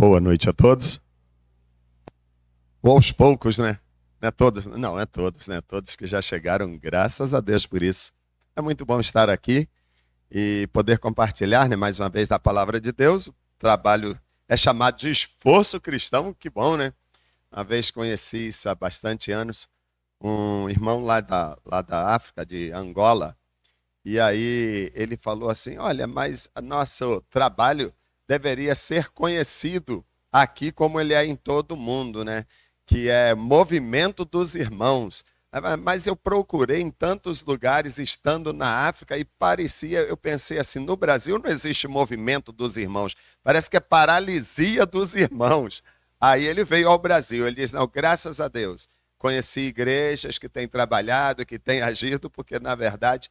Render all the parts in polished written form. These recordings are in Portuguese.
Boa noite a todos. Ou aos poucos, né? Não é todos, não é todos, né? Todos que já chegaram, graças a Deus por isso. É muito bom estar aqui e poder compartilhar, né, mais uma vez da palavra de Deus. O trabalho é chamado de esforço cristão, que bom, né? Uma vez conheci isso há bastante anos, um irmão lá da África, de Angola, e aí ele falou assim: olha, mas nosso trabalho deveria ser conhecido aqui como ele é em todo o mundo, né? Que é movimento dos irmãos. Mas eu procurei em tantos lugares, estando na África, e parecia, eu pensei assim, no Brasil não existe movimento dos irmãos, parece que é paralisia dos irmãos. Aí ele veio ao Brasil, ele disse: não, graças a Deus, conheci igrejas que têm trabalhado, que têm agido, porque na verdade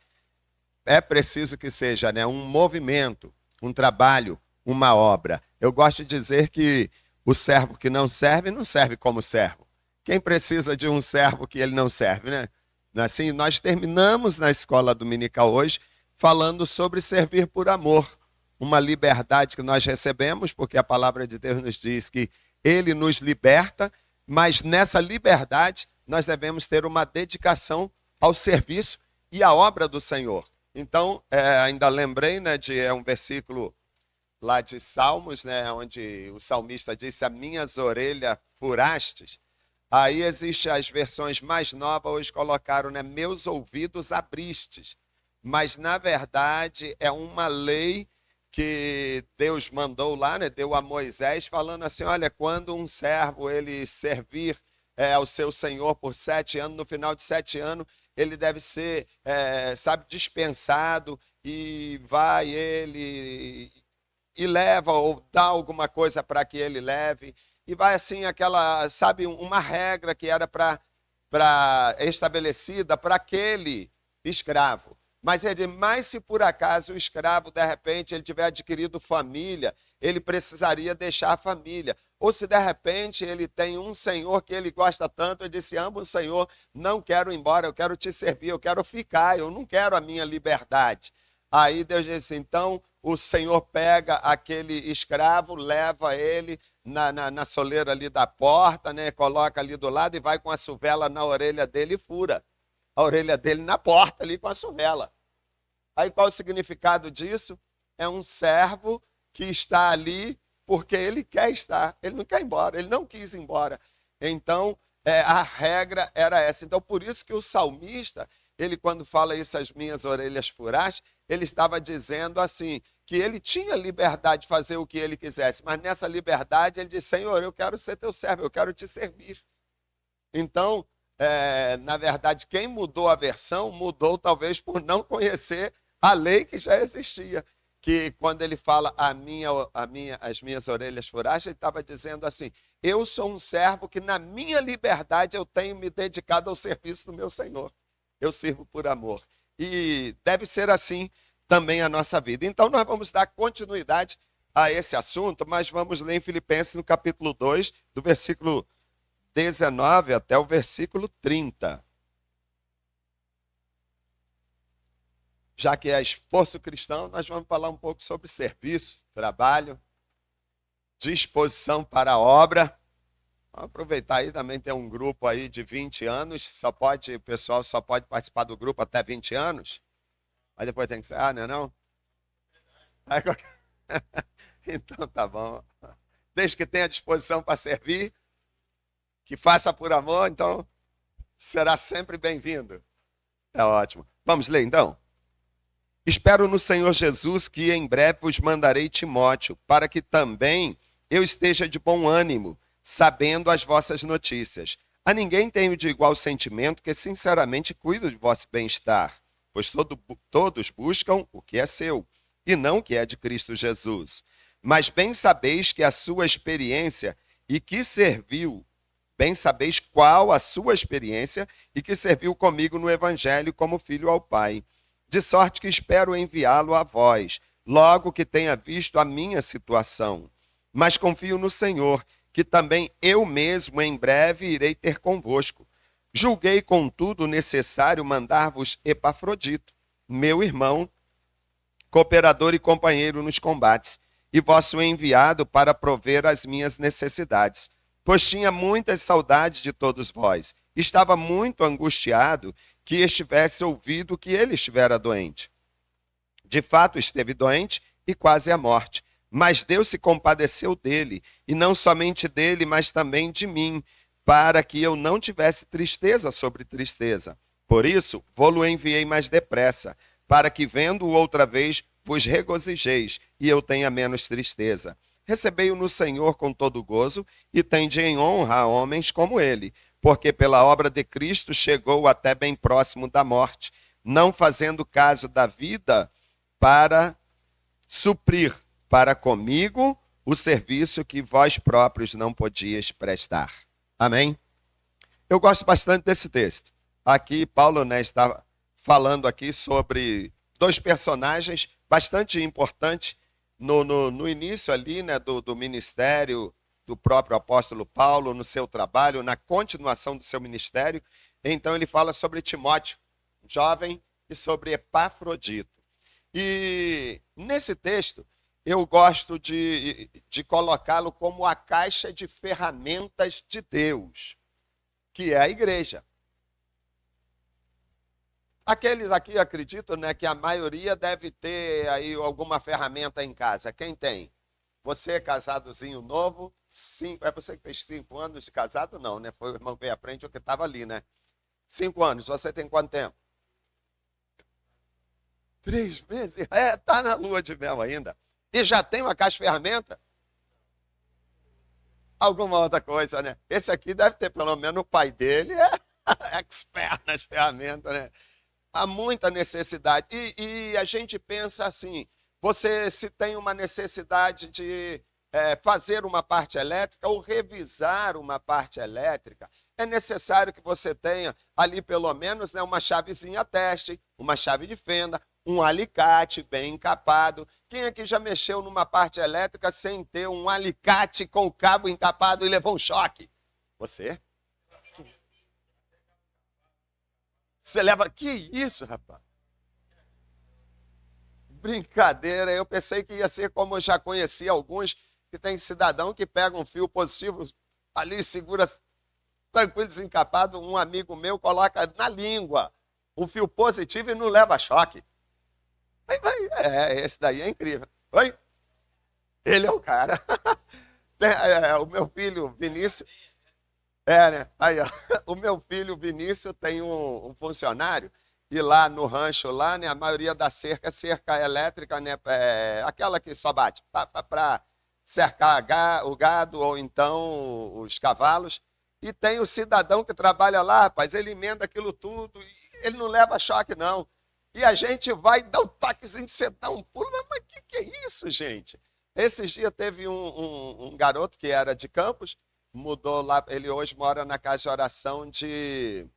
é preciso que seja, né, um movimento, um trabalho, uma obra. Eu gosto de dizer que o servo que não serve, não serve como servo. Quem precisa de um servo que ele não serve, né? Assim, nós terminamos na escola dominical hoje falando sobre servir por amor, uma liberdade que nós recebemos, porque a palavra de Deus nos diz que ele nos liberta, mas nessa liberdade nós devemos ter uma dedicação ao serviço e à obra do Senhor. Então, ainda lembrei, né, de um versículo lá de Salmos, né, onde o salmista disse: "A minhas orelhas furastes". Aí existem as versões mais novas, hoje colocaram, né, "meus ouvidos abristes". Mas, na verdade, é uma lei que Deus mandou lá, né, deu a Moisés, falando assim: olha, quando um servo ele servir ao seu senhor por 7 anos, no final de 7 anos, ele deve ser, sabe, dispensado, e vai ele e leva ou dá alguma coisa para que ele leve, e vai assim aquela, sabe, uma regra que era para estabelecida para aquele escravo. Mas ele diz: mas se por acaso o escravo, de repente, ele tiver adquirido família, ele precisaria deixar a família. Ou se de repente ele tem um senhor que ele gosta tanto, ele disse: amo o Senhor, não quero ir embora, eu quero te servir, eu quero ficar, eu não quero a minha liberdade. Aí Deus disse: então o Senhor pega aquele escravo, leva ele na soleira ali da porta, né? Coloca ali do lado e vai com a suvela na orelha dele e fura a orelha dele na porta ali com a suvela. Aí qual o significado disso? É um servo que está ali porque ele quer estar, ele não quer ir embora, ele não quis ir embora. Então, a regra era essa. Então, por isso que o salmista, ele quando fala isso, "as minhas orelhas furaste", ele estava dizendo assim, que ele tinha liberdade de fazer o que ele quisesse, mas nessa liberdade ele disse: Senhor, eu quero ser teu servo, eu quero te servir. Então, na verdade, quem mudou a versão, mudou talvez por não conhecer a lei que já existia. Que quando ele fala as minhas orelhas furaste, ele estava dizendo assim: eu sou um servo que na minha liberdade eu tenho me dedicado ao serviço do meu Senhor. Eu sirvo por amor. E deve ser assim também a nossa vida. Então nós vamos dar continuidade a esse assunto, mas vamos ler em Filipenses no capítulo 2, do versículo 19 até o versículo 30. Já que é esforço cristão, nós vamos falar um pouco sobre serviço, trabalho, disposição para a obra. Vamos aproveitar aí, também tem um grupo aí de 20 anos, o pessoal só pode participar do grupo até 20 anos, mas depois tem que ser, não é não? Aí, então tá bom. Desde que tenha disposição para servir, que faça por amor, então será sempre bem-vindo. É ótimo. Vamos ler então? Espero no Senhor Jesus que em breve vos mandarei Timóteo, para que também eu esteja de bom ânimo, sabendo as vossas notícias. A ninguém tenho de igual sentimento, que sinceramente cuido de vosso bem-estar, pois todos buscam o que é seu, e não o que é de Cristo Jesus. Mas bem sabeis que a sua experiência e que serviu, bem sabeis qual a sua experiência e que serviu comigo no Evangelho como filho ao Pai. De sorte que espero enviá-lo a vós, logo que tenha visto a minha situação. Mas confio no Senhor, que também eu mesmo em breve irei ter convosco. Julguei, contudo, necessário mandar-vos Epafrodito, meu irmão, cooperador e companheiro nos combates, e vosso enviado para prover as minhas necessidades. Pois tinha muitas saudades de todos vós. Estava muito angustiado que estivesse ouvido que ele estivera doente. De fato, esteve doente e quase à morte. Mas Deus se compadeceu dele, e não somente dele, mas também de mim, para que eu não tivesse tristeza sobre tristeza. Por isso, vou-lo enviei mais depressa, para que, vendo-o outra vez, vos regozijeis, e eu tenha menos tristeza. Recebei-o no Senhor com todo gozo, e tende em honra a homens como ele, porque pela obra de Cristo chegou até bem próximo da morte, não fazendo caso da vida para suprir para comigo o serviço que vós próprios não podíeis prestar. Amém? Eu gosto bastante desse texto. Aqui, Paulo, está falando aqui sobre dois personagens bastante importantes no início ali, do ministério do próprio apóstolo Paulo, no seu trabalho, na continuação do seu ministério. Então ele fala sobre Timóteo, jovem, e sobre Epafrodito. E nesse texto, eu gosto de colocá-lo como a caixa de ferramentas de Deus, que é a igreja. Aqueles aqui acreditam, que a maioria deve ter aí alguma ferramenta em casa. Quem tem? Você é casadozinho novo, é você que fez 5 anos de casado? Não, né? Foi o irmão que veio à frente, o que estava ali, né? 5 anos, você tem quanto tempo? 3 meses? Tá na lua de mel ainda. E já tem uma caixa de ferramenta? Alguma outra coisa, né? Esse aqui deve ter, pelo menos o pai dele é expert nas ferramentas, né? Há muita necessidade. E a gente pensa assim, você se tem uma necessidade de fazer uma parte elétrica ou revisar uma parte elétrica, é necessário que você tenha ali pelo menos uma chavezinha teste, uma chave de fenda, um alicate bem encapado. Quem aqui já mexeu numa parte elétrica sem ter um alicate com o cabo encapado e levou um choque? Você? Você leva... Que isso, rapaz? Brincadeira, eu pensei que ia ser como eu já conheci alguns, que tem cidadão que pega um fio positivo ali, segura tranquilo, desencapado, um amigo meu coloca na língua um fio positivo e não leva choque. Esse daí é incrível. Oi? Ele é o cara. O meu filho Vinícius... né? Aí, ó, o meu filho Vinícius tem um funcionário, e lá no rancho, lá, né, a maioria da cerca elétrica, né, aquela que só bate, para cercar o gado ou então os cavalos. E tem o cidadão que trabalha lá, rapaz, ele emenda aquilo tudo, e ele não leva choque, não. E a gente vai dar um toquezinho, você dá um pulo, mas o que é isso, gente? Esses dias teve um garoto que era de Campos, mudou lá, ele hoje mora na casa de oração de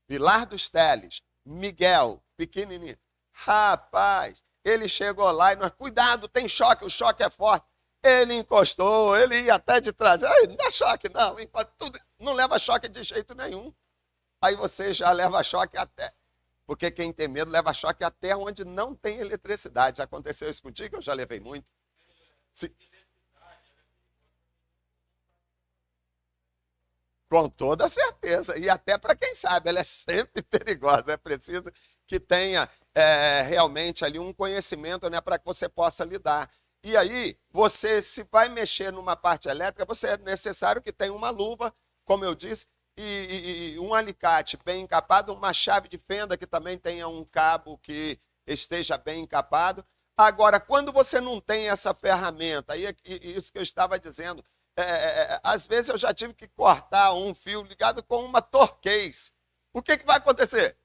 Vilar dos Teles, Miguel, pequenininho. Rapaz, ele chegou lá e nós, cuidado, tem choque, o choque é forte. Ele encostou, ele ia até de trás. Não dá choque não, tudo, não leva choque de jeito nenhum. Aí você já leva choque até, porque quem tem medo leva choque até onde não tem eletricidade. Já aconteceu isso contigo? Eu já levei muito. Sim. Com toda certeza. E até para quem sabe, ela é sempre perigosa. É preciso que tenha realmente ali um conhecimento, né, para que você possa lidar. E aí, você, se vai mexer numa parte elétrica, você é necessário que tenha uma luva, como eu disse, e um alicate bem encapado, uma chave de fenda que também tenha um cabo que esteja bem encapado. Agora, quando você não tem essa ferramenta, aí isso que eu estava dizendo, às vezes eu já tive que cortar um fio ligado com uma torquês. O que vai acontecer?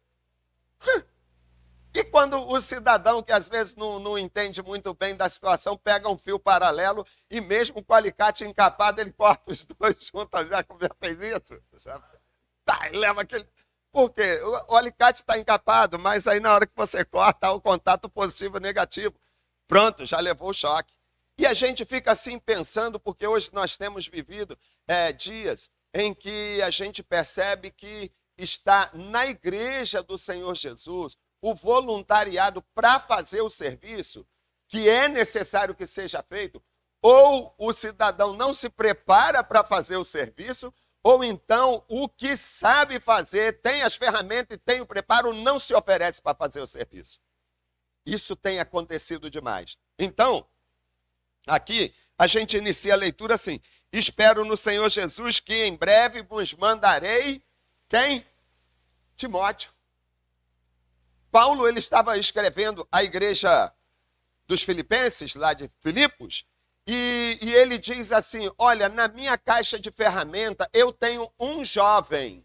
E quando o cidadão, que às vezes não entende muito bem da situação, pega um fio paralelo e mesmo com o alicate encapado, ele corta os dois juntos. Já fez isso? Tá, leva aquele... Por quê? O alicate está encapado, mas aí na hora que você corta, há o contato positivo e negativo. Pronto, já levou o choque. E a gente fica assim pensando, porque hoje nós temos vivido dias em que a gente percebe que está na igreja do Senhor Jesus o voluntariado para fazer o serviço, que é necessário que seja feito, ou o cidadão não se prepara para fazer o serviço, ou então o que sabe fazer, tem as ferramentas e tem o preparo, não se oferece para fazer o serviço. Isso tem acontecido demais. Então, aqui a gente inicia a leitura assim: espero no Senhor Jesus que em breve vos mandarei quem? Timóteo. Paulo, ele estava escrevendo à igreja dos Filipenses, lá de Filipos, e ele diz assim: olha, na minha caixa de ferramenta eu tenho um jovem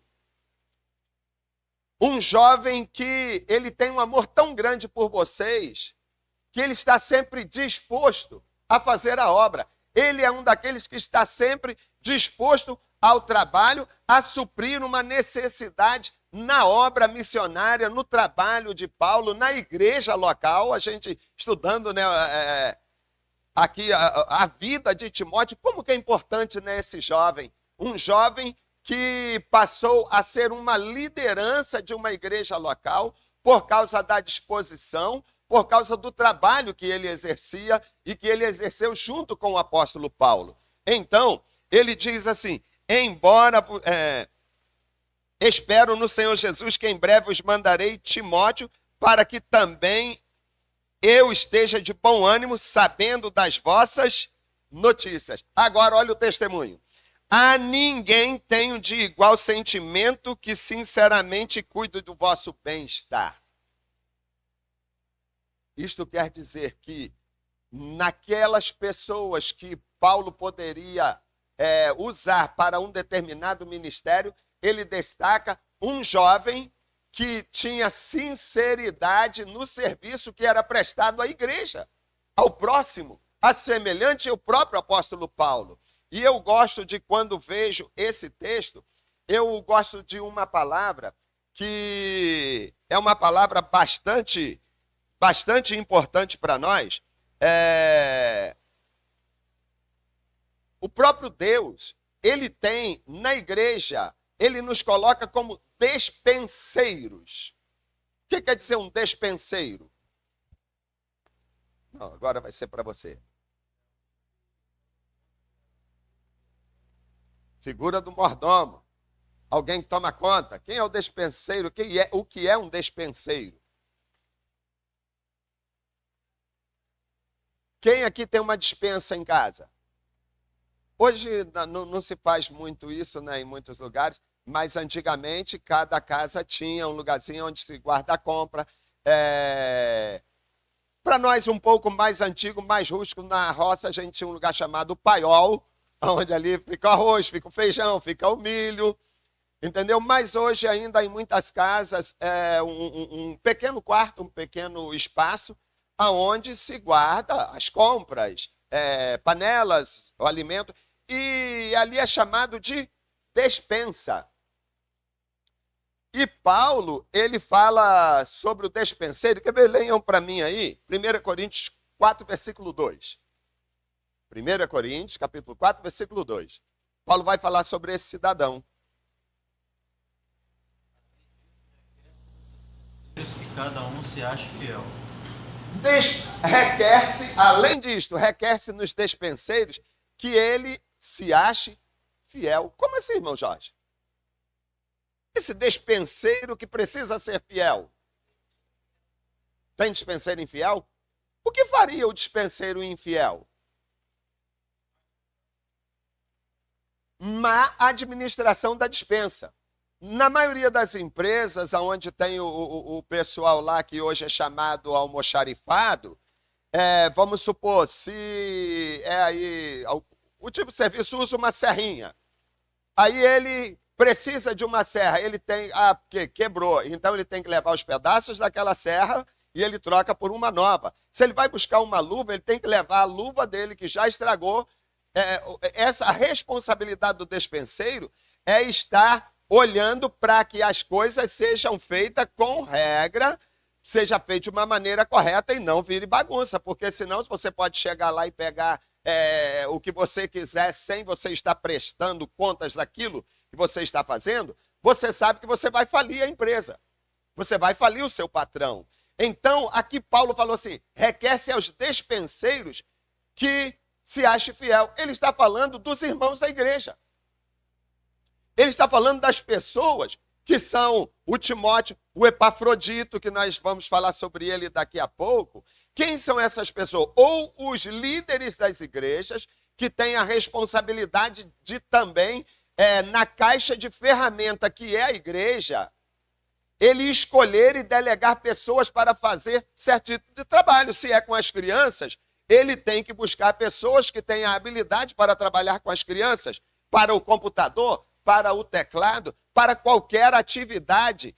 que ele tem um amor tão grande por vocês, que ele está sempre disposto a fazer a obra. Ele é um daqueles que está sempre disposto ao trabalho, a suprir uma necessidade na obra missionária, no trabalho de Paulo, na igreja local. A gente estudando, né, aqui a vida de Timóteo, como que é importante, né, esse jovem. Um jovem que passou a ser uma liderança de uma igreja local por causa da disposição, por causa do trabalho que ele exercia e que ele exerceu junto com o apóstolo Paulo. Então, ele diz assim: embora espero no Senhor Jesus que em breve os mandarei Timóteo, para que também eu esteja de bom ânimo, sabendo das vossas notícias. Agora, olha o testemunho. A ninguém tenho de igual sentimento que sinceramente cuido do vosso bem-estar. Isto quer dizer que naquelas pessoas que Paulo poderia usar para um determinado ministério, ele destaca um jovem que tinha sinceridade no serviço que era prestado à igreja, ao próximo, a semelhante ao próprio apóstolo Paulo. E eu gosto de, quando vejo esse texto, eu gosto de uma palavra que é uma palavra bastante importante para nós. O próprio Deus, ele tem na igreja, ele nos coloca como despenseiros. O que quer dizer um despenseiro? Não, agora vai ser para você. Figura do mordomo. Alguém que toma conta. Quem é o despenseiro? O que é um despenseiro? Quem aqui tem uma despensa em casa? Hoje não se faz muito isso, né, em muitos lugares, mas antigamente cada casa tinha um lugarzinho onde se guarda a compra. Para nós um pouco mais antigo, mais rústico, na roça a gente tinha um lugar chamado paiol, onde ali fica o arroz, fica o feijão, fica o milho, entendeu? Mas hoje ainda em muitas casas um pequeno quarto, um pequeno espaço, onde se guarda as compras, panelas, o alimento, e ali é chamado de despensa. E Paulo, ele fala sobre o despenseiro. Quer ver? Leiam para mim aí, 1 Coríntios 4, versículo 2. 1 Coríntios, capítulo 4, versículo 2. Paulo vai falar sobre esse cidadão. Que cada um se ache fiel. Requer-se, além disto, requer-se nos despenseiros que ele se ache fiel. Como assim, irmão Jorge? Esse despenseiro que precisa ser fiel. Tem despenseiro infiel? O que faria o despenseiro infiel? Má administração da despensa. Na maioria das empresas, onde tem o pessoal lá que hoje é chamado almoxarifado, vamos supor, se aí o tipo de serviço usa uma serrinha, aí ele precisa de uma serra, ele tem, porque quebrou, então ele tem que levar os pedaços daquela serra e ele troca por uma nova. Se ele vai buscar uma luva, ele tem que levar a luva dele que já estragou. Essa responsabilidade do despenseiro é estar olhando para que as coisas sejam feitas com regra, seja feito de uma maneira correta e não vire bagunça, porque senão você pode chegar lá e pegar o que você quiser sem você estar prestando contas daquilo que você está fazendo, você sabe que você vai falir a empresa, você vai falir o seu patrão. Então, aqui Paulo falou assim, requer-se aos despenseiros que se ache fiel. Ele está falando dos irmãos da igreja. Ele está falando das pessoas que são o Timóteo, o Epafrodito, que nós vamos falar sobre ele daqui a pouco. Quem são essas pessoas? Ou os líderes das igrejas, que têm a responsabilidade de também, na caixa de ferramenta que é a igreja, ele escolher e delegar pessoas para fazer certo tipo de trabalho. Se é com as crianças, ele tem que buscar pessoas que tenham a habilidade para trabalhar com as crianças, para o computador, para o teclado, para qualquer atividade.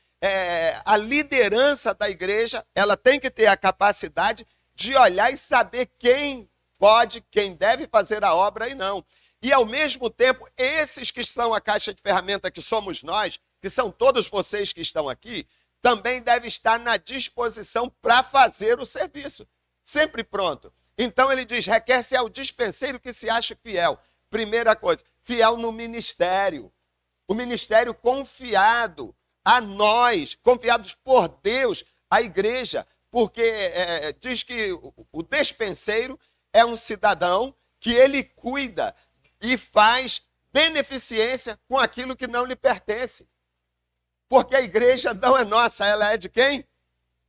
A liderança da igreja, ela tem que ter a capacidade de olhar e saber quem pode, quem deve fazer a obra e não. E, ao mesmo tempo, esses que são a caixa de ferramenta, que somos nós, que são todos vocês que estão aqui, também devem estar na disposição para fazer o serviço. Sempre pronto. Então ele diz, requer-se ao dispenseiro que se ache fiel. Primeira coisa, fiel no ministério. O ministério confiado a nós, confiados por Deus, à igreja. Porque diz que o despenseiro é um cidadão que ele cuida e faz beneficência com aquilo que não lhe pertence. Porque a igreja não é nossa, ela é de quem?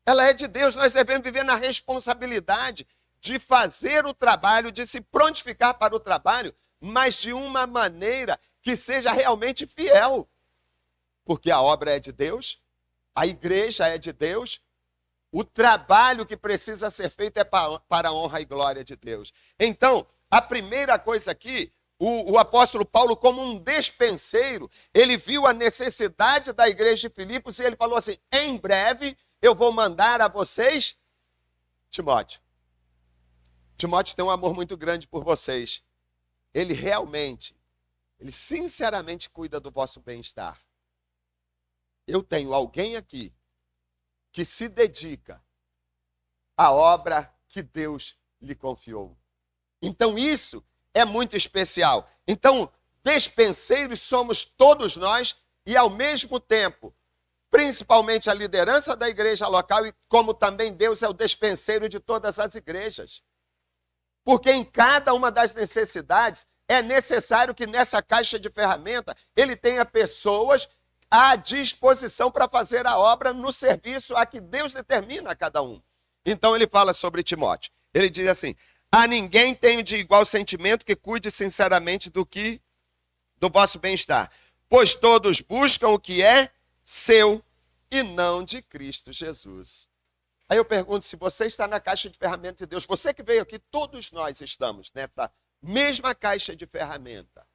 Ela é de Deus. Nós devemos viver na responsabilidade de fazer o trabalho, de se prontificar para o trabalho, mas de uma maneira que seja realmente fiel. Porque a obra é de Deus, a igreja é de Deus, o trabalho que precisa ser feito é para a honra e glória de Deus. Então, a primeira coisa aqui, o apóstolo Paulo, como um despenseiro, ele viu a necessidade da igreja de Filipos e ele falou assim, em breve eu vou mandar a vocês Timóteo. Timóteo tem um amor muito grande por vocês. Ele sinceramente cuida do vosso bem-estar. Eu tenho alguém aqui que se dedica à obra que Deus lhe confiou. Então isso é muito especial. Então, despenseiros somos todos nós e, ao mesmo tempo, principalmente a liderança da igreja local e como também Deus é o despenseiro de todas as igrejas. Porque em cada uma das necessidades é necessário que nessa caixa de ferramenta ele tenha pessoas à disposição para fazer a obra no serviço a que Deus determina a cada um. Então ele fala sobre Timóteo. Ele diz assim, a ninguém tenho de igual sentimento que cuide sinceramente do vosso bem-estar, pois todos buscam o que é seu e não de Cristo Jesus. Aí eu pergunto, se você está na caixa de ferramenta de Deus, você que veio aqui, todos nós estamos nessa mesma caixa de ferramenta.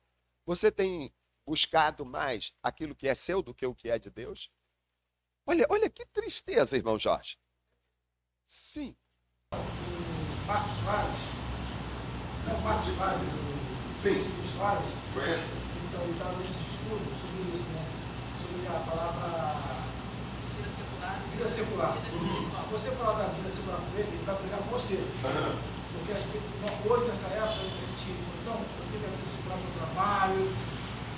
Você tem buscado mais aquilo que é seu do que o que é de Deus? Olha que tristeza, irmão Jorge. Sim. Marcos Soares, não é Marcos Soares, Sim. Soares. Conhece? Então, ele estava nesse estudo sobre isso, né? Sobre a palavra vida secular. Se você falar da vida secular com ele vai brigar com você. Porque hoje, nessa época, a gente, não, eu tenho que a vida secular no trabalho,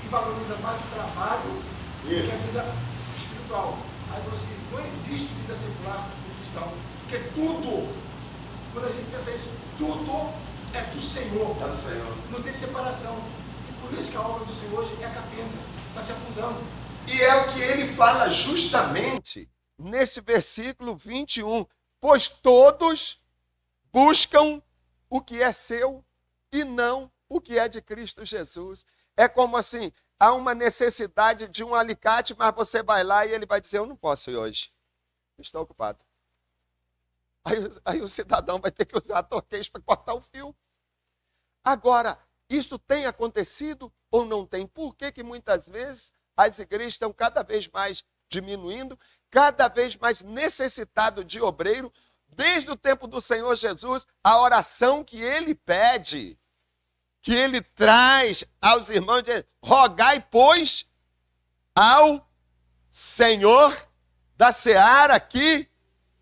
que valoriza mais o trabalho do que a vida espiritual. Aí você, não existe vida secular no cristão, porque tudo, quando a gente pensa isso, tudo é do Senhor. É do Senhor. Não tem separação. E por isso que a obra do Senhor hoje é capenga, está se afundando. E é o que ele fala justamente nesse versículo 21. Pois todos buscam o que é seu e não o que é de Cristo Jesus. É como assim, há uma necessidade de um alicate, mas você vai lá e ele vai dizer, eu não posso ir hoje. Estou ocupado. Aí o cidadão vai ter que usar a torquês para cortar o fio. Agora, isso tem acontecido ou não tem? Por que muitas vezes as igrejas estão cada vez mais diminuindo, cada vez mais necessitado de obreiro? Desde o tempo do Senhor Jesus, a oração que ele pede, que ele traz aos irmãos, diz, rogai, pois, ao Senhor da seara que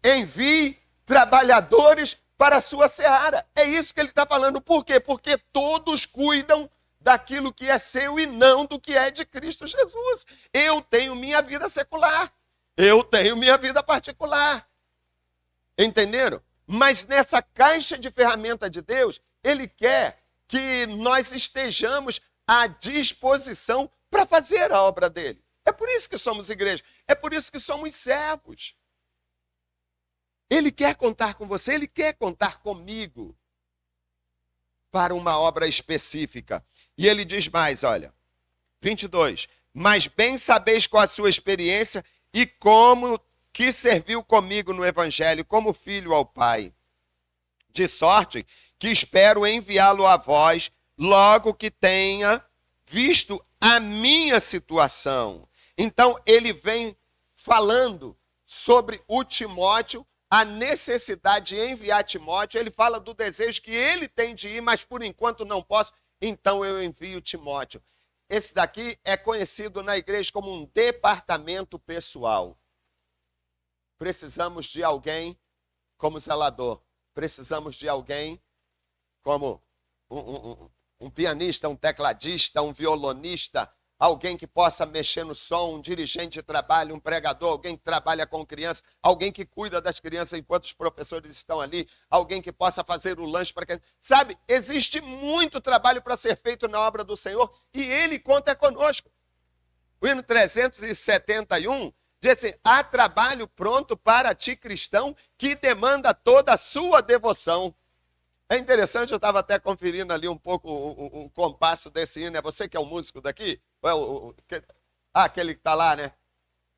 envie trabalhadores para a sua seara. É isso que ele está falando. Por quê? Porque todos cuidam daquilo que é seu e não do que é de Cristo Jesus. Eu tenho minha vida secular. Eu tenho minha vida particular. Entenderam? Mas nessa caixa de ferramenta de Deus, Ele quer que nós estejamos à disposição para fazer a obra dele. É por isso que somos igreja. É por isso que somos servos. Ele quer contar com você, Ele quer contar comigo para uma obra específica. E ele diz mais, olha, 22. Mas bem sabeis qual a sua experiência e como que serviu comigo no evangelho, como filho ao Pai. De sorte que espero enviá-lo a vós logo que tenha visto a minha situação. Então, ele vem falando sobre o Timóteo, a necessidade de enviar Timóteo. Ele fala do desejo que ele tem de ir, mas por enquanto não posso, então eu envio Timóteo. Esse daqui é conhecido na igreja como um departamento pessoal. Precisamos de alguém como zelador. Precisamos de alguém como um pianista, um tecladista, um violonista, alguém que possa mexer no som, um dirigente de trabalho, um pregador, alguém que trabalha com criança, alguém que cuida das crianças enquanto os professores estão ali, alguém que possa fazer o lanche para criança. Sabe, existe muito trabalho para ser feito na obra do Senhor e Ele conta conosco. O hino 371 diz assim: há trabalho pronto para ti, cristão, que demanda toda a sua devoção. É interessante, eu estava até conferindo ali um pouco o compasso desse hino. É você que é o músico daqui? Aquele que está lá, né?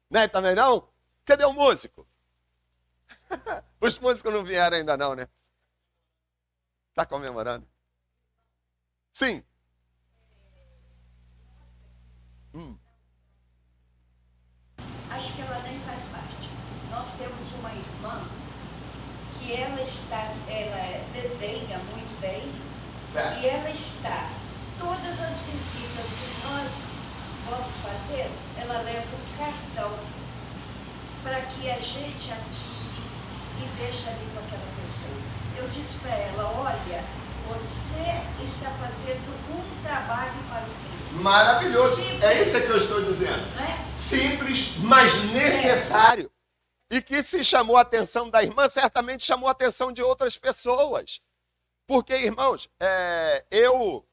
Né? Também não? Cadê o músico? Os músicos não vieram ainda não, né? Está comemorando? Sim. Acho que ela nem faz parte. Nós temos uma irmã que ela desenha muito bem. Certo. E ela está, todas as visitas que nós vamos fazer, ela leva um cartão para que a gente assine e deixe ali com aquela pessoa. Eu disse para ela, olha, você está fazendo um trabalho para o Senhor. Maravilhoso. Simples. É isso que eu estou dizendo. Né? Simples, mas necessário. E que se chamou a atenção da irmã, certamente chamou a atenção de outras pessoas. Porque, irmãos, eu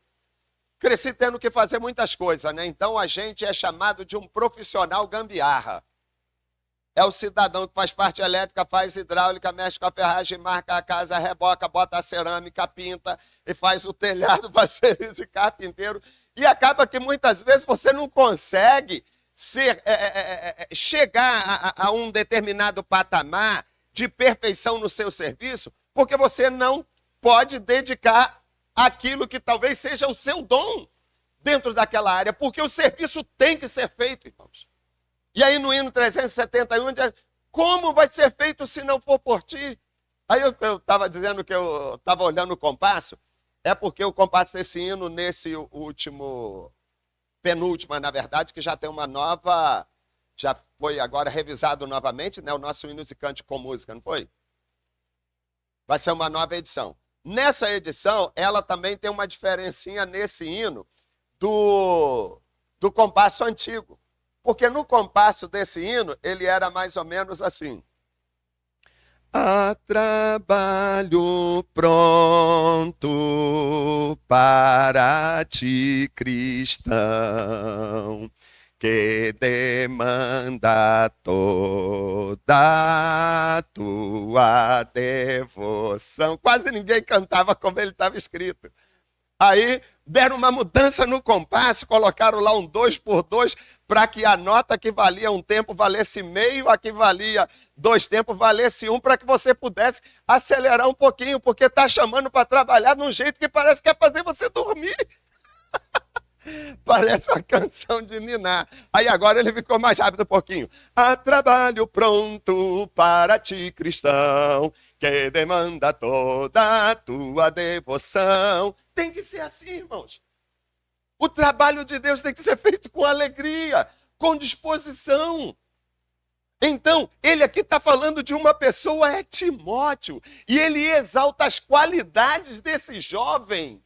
cresci tendo que fazer muitas coisas, né? Então a gente é chamado de um profissional gambiarra. É o cidadão que faz parte elétrica, faz hidráulica, mexe com a ferragem, marca a casa, reboca, bota a cerâmica, pinta e faz o telhado para serviço de carpinteiro. E acaba que muitas vezes você não consegue chegar a um determinado patamar de perfeição no seu serviço, porque você não pode dedicar aquilo que talvez seja o seu dom dentro daquela área, porque o serviço tem que ser feito, irmãos. E aí no hino 371, diz, como vai ser feito se não for por ti? Aí eu estava dizendo que eu estava olhando o compasso, é porque o compasso desse hino, nesse último, penúltima, na verdade, que já tem uma nova, já foi agora revisado novamente, né? O nosso hino e cântico com música, não foi? Vai ser uma nova edição. Nessa edição, ela também tem uma diferencinha nesse hino do compasso antigo. Porque no compasso desse hino, ele era mais ou menos assim. Há trabalho pronto para ti, cristão, que demanda toda a tua devoção. Quase ninguém cantava como ele estava escrito. Aí deram uma mudança no compasso, colocaram lá um 2x2 para que a nota que valia um tempo valesse meio, a que valia 2 tempos valesse 1, para que você pudesse acelerar um pouquinho, porque está chamando para trabalhar de um jeito que parece que é fazer você dormir. Parece uma canção de ninar. Aí agora ele ficou mais rápido um pouquinho. Há trabalho pronto para ti, cristão, que demanda toda a tua devoção. Tem que ser assim, irmãos. O trabalho de Deus tem que ser feito com alegria, com disposição. Então, ele aqui está falando de uma pessoa, é Timóteo, e ele exalta as qualidades desse jovem,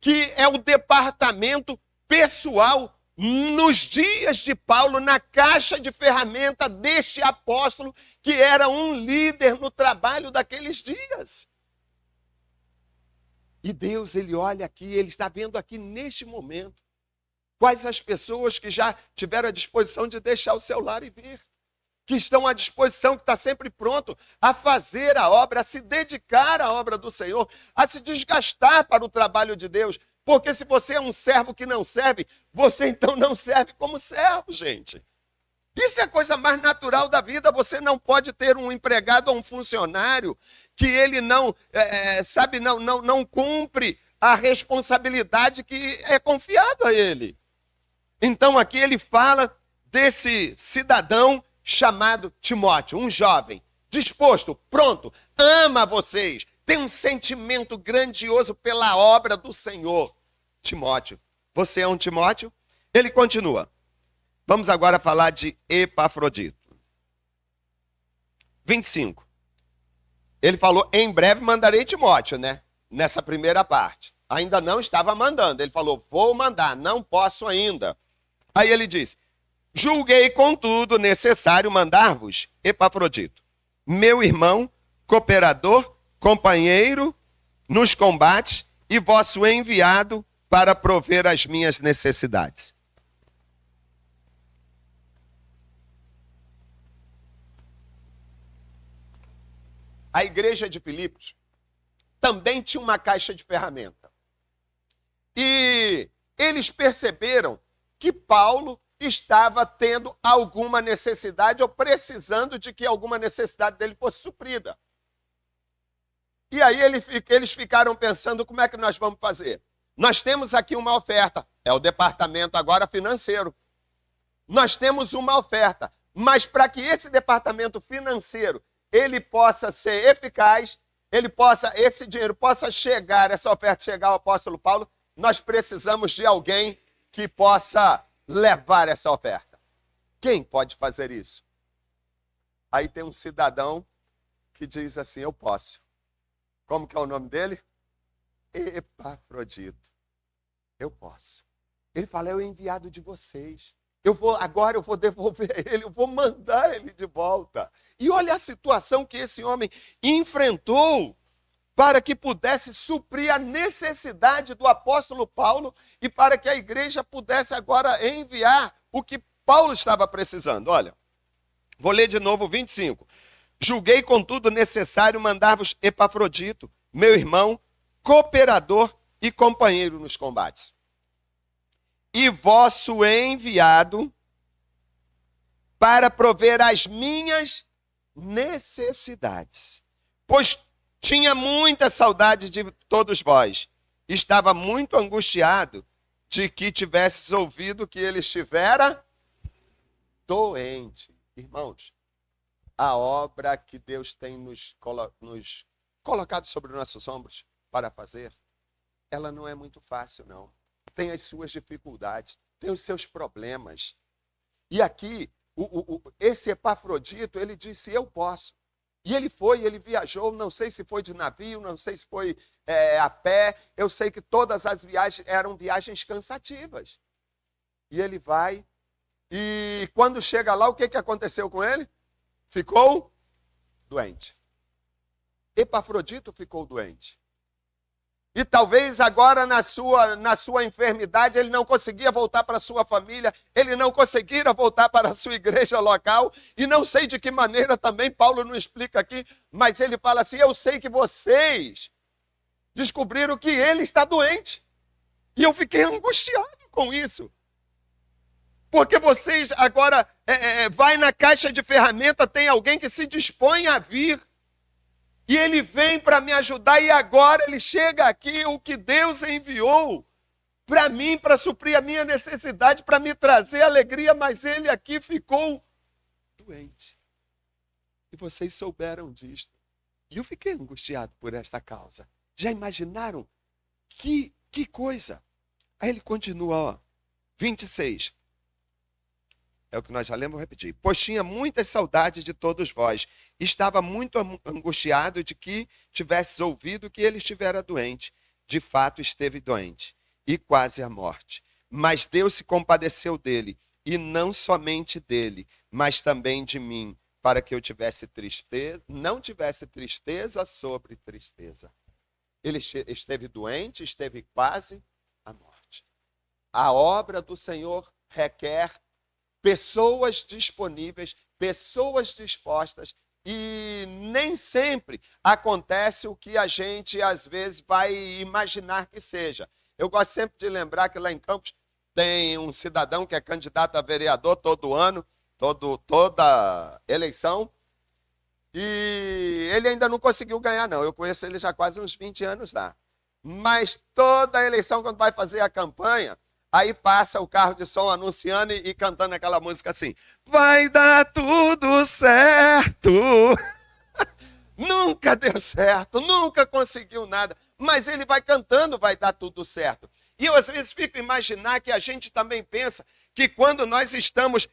que é o departamento pessoal nos dias de Paulo, na caixa de ferramenta deste apóstolo, que era um líder no trabalho daqueles dias. E Deus, ele olha aqui, ele está vendo aqui neste momento, quais as pessoas que já tiveram a disposição de deixar o seu lar e vir, que estão à disposição, que está sempre pronto a fazer a obra, a se dedicar à obra do Senhor, a se desgastar para o trabalho de Deus. Porque se você é um servo que não serve, você então não serve como servo, gente. Isso é a coisa mais natural da vida. Você não pode ter um empregado ou um funcionário que ele não cumpre a responsabilidade que é confiado a ele. Então aqui ele fala desse cidadão chamado Timóteo, um jovem, disposto, pronto, ama vocês, tem um sentimento grandioso pela obra do Senhor. Timóteo, você é um Timóteo? Ele continua. Vamos agora falar de Epafrodito. 25. Ele falou, em breve mandarei Timóteo, né? Nessa primeira parte. Ainda não estava mandando. Ele falou, vou mandar, não posso ainda. Aí ele diz, julguei, contudo, necessário mandar-vos Epafrodito, meu irmão, cooperador, companheiro nos combates e vosso enviado para prover as minhas necessidades. A igreja de Filipos também tinha uma caixa de ferramenta. E eles perceberam que Paulo estava tendo alguma necessidade ou precisando de que alguma necessidade dele fosse suprida. E aí eles ficaram pensando, como é que nós vamos fazer? Nós temos aqui uma oferta, é o departamento agora financeiro. Nós temos uma oferta, mas para que esse departamento financeiro ele possa ser eficaz, esse dinheiro possa chegar, essa oferta chegar ao apóstolo Paulo, nós precisamos de alguém que possa levar essa oferta. Quem pode fazer isso? Aí tem um cidadão que diz assim, eu posso. Como que é o nome dele? Epafrodito. Eu posso. Ele fala, é o enviado de vocês. Agora eu vou devolver ele, eu vou mandar ele de volta. E olha a situação que esse homem enfrentou para que pudesse suprir a necessidade do apóstolo Paulo e para que a igreja pudesse agora enviar o que Paulo estava precisando. Olha, vou ler de novo o 25. Julguei, contudo, necessário mandar-vos Epafrodito, meu irmão, cooperador e companheiro nos combates. E vosso enviado para prover as minhas necessidades. Pois tinha muita saudade de todos vós. Estava muito angustiado de que tivesses ouvido que ele estivera doente. Irmãos, a obra que Deus tem nos colocado sobre nossos ombros para fazer, ela não é muito fácil, não. Tem as suas dificuldades, tem os seus problemas. E aqui, esse Epafrodito, ele disse, eu posso. E ele viajou, não sei se foi de navio, não sei se foi a pé, eu sei que todas as viagens eram viagens cansativas. E ele vai, e quando chega lá, o que aconteceu com ele? Ficou doente. Epafrodito ficou doente. E talvez agora na sua enfermidade ele não conseguia voltar para a sua família, ele não conseguira voltar para a sua igreja local, e não sei de que maneira também, Paulo não explica aqui, mas ele fala assim, eu sei que vocês descobriram que ele está doente. E eu fiquei angustiado com isso. Porque vocês agora vai na caixa de ferramenta, tem alguém que se dispõe a vir. E ele vem para me ajudar e agora ele chega aqui, o que Deus enviou para mim, para suprir a minha necessidade, para me trazer alegria, mas ele aqui ficou doente. E vocês souberam disto. E eu fiquei angustiado por esta causa. Já imaginaram? Que coisa! Aí ele continua, ó, 26. É o que nós já lemos, vou repetir. Pois tinha muitas saudades de todos vós. Estava muito angustiado de que tivesses ouvido que ele estivera doente. De fato, esteve doente, e quase à morte. Mas Deus se compadeceu dele, e não somente dele, mas também de mim, para que eu tivesse tristeza, não tivesse tristeza sobre tristeza. Ele esteve doente, esteve quase à morte. A obra do Senhor requer pessoas disponíveis, pessoas dispostas, e nem sempre acontece o que a gente às vezes vai imaginar que seja. Eu gosto sempre de lembrar que lá em Campos tem um cidadão que é candidato a vereador todo ano, toda eleição, e ele ainda não conseguiu ganhar, não. Eu conheço ele já há quase uns 20 anos lá. Mas toda eleição, quando vai fazer a campanha, aí passa o carro de som anunciando e cantando aquela música assim: vai dar tudo certo. Nunca deu certo, nunca conseguiu nada. Mas ele vai cantando, vai dar tudo certo. E eu às vezes fico a imaginar que a gente também pensa que quando nós estamos,